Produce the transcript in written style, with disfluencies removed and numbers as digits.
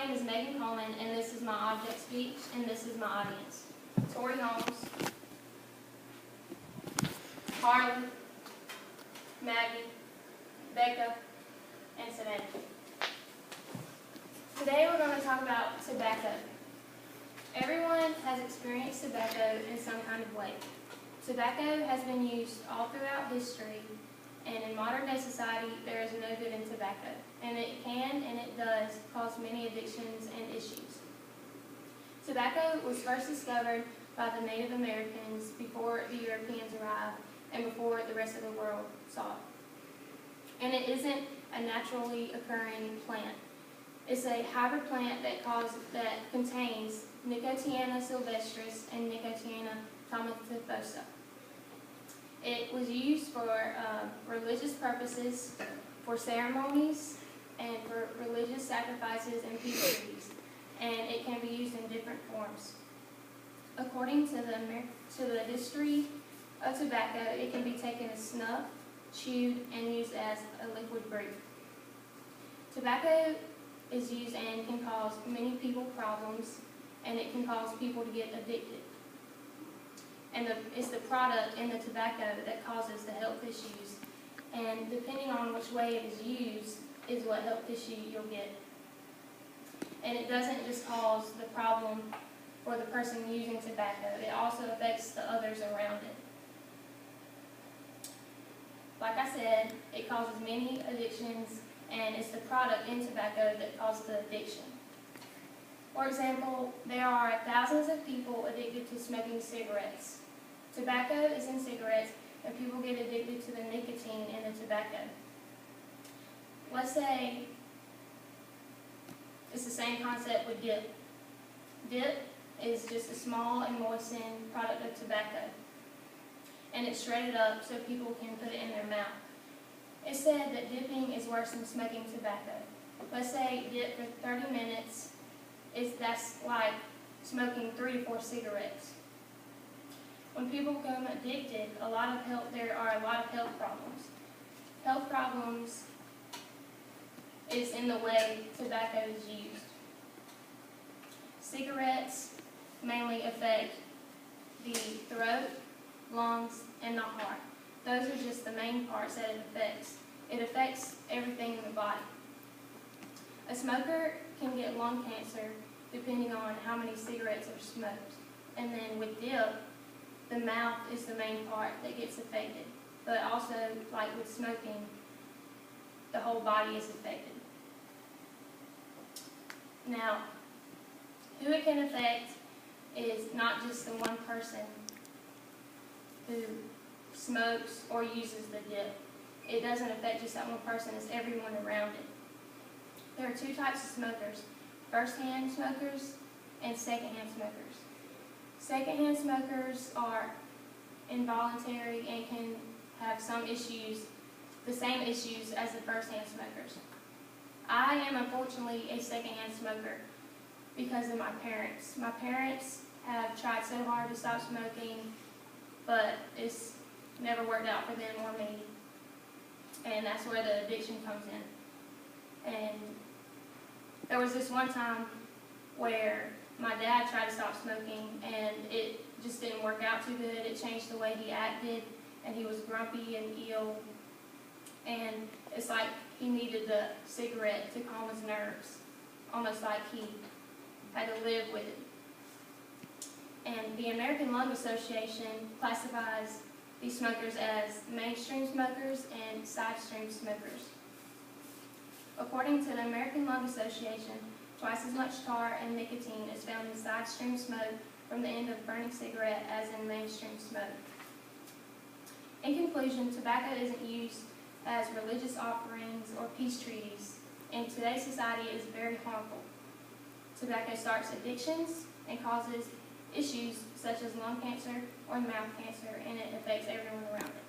name is Megan Coleman, and this is my object speech, and this is my audience. Tori Holmes, Harlan, Maggie, Becca, and Savannah. Today we're going to talk about tobacco. Everyone has experienced tobacco in some kind of way. Tobacco has been used all throughout history, and in modern day society there is no good in tobacco, and it can and it does cause many addictions and issues. Tobacco was first discovered by the Native Americans before the Europeans arrived and before the rest of the world saw it. And it isn't a naturally occurring plant. It's a hybrid plant that contains Nicotiana sylvestris and Nicotiana tomentitosa. It was used for religious purposes, for ceremonies, and for religious sacrifices and peace treaties, and it can be used in different forms. According to the history of tobacco, it can be taken as snuff, chewed, and used as a liquid brief. Tobacco is used and can cause many people problems, and it can cause people to get addicted. And it's the product in the tobacco that causes the health issues. And depending on which way it is used is what health issue you'll get. And it doesn't just cause the problem for the person using tobacco, it also affects the others around it. Like I said, it causes many addictions, and it's the product in tobacco that causes the addiction. For example, there are thousands of people addicted to smoking cigarettes. Tobacco is in cigarettes, and people get addicted to the nicotine in the tobacco. Let's say it's the same concept with dip. Dip is just a small and moistened product of tobacco, and it's shredded up so people can put it in their mouth. It's said that dipping is worse than smoking tobacco. Let's say dip for 30 minutes, that's like smoking 3 to 4 cigarettes. When people become addicted, there are a lot of health problems. Health problems is in the way tobacco is used. Cigarettes mainly affect the throat, lungs, and the heart. Those are just the main parts that it affects. It affects everything in the body. A smoker can get lung cancer depending on how many cigarettes are smoked. And then with dip, the mouth is the main part that gets affected. But also, like with smoking, the whole body is affected. Now, who it can affect is not just the one person who smokes or uses the dip. It doesn't affect just that one person, it's everyone around it. There are 2 types of smokers: first-hand smokers and second-hand smokers. Second-hand smokers are involuntary and can have some issues, the same issues as the first-hand smokers. I am unfortunately a second-hand smoker because of my parents. My parents have tried so hard to stop smoking, but it's never worked out for them or me. And that's where the addiction comes in. And there was this one time where my dad tried to stop smoking, and it just didn't work out too good. It changed the way he acted, and he was grumpy and ill. And it's like he needed the cigarette to calm his nerves, almost like he had to live with it. And the American Lung Association classifies these smokers as mainstream smokers and side stream smokers. According to the American Lung Association, twice as much tar and nicotine is found in side stream smoke from the end of a burning cigarette as in mainstream smoke. In conclusion, tobacco isn't used as religious offerings or peace treaties. In today's society, it is very harmful. Tobacco starts addictions and causes issues such as lung cancer or mouth cancer, and it affects everyone around it.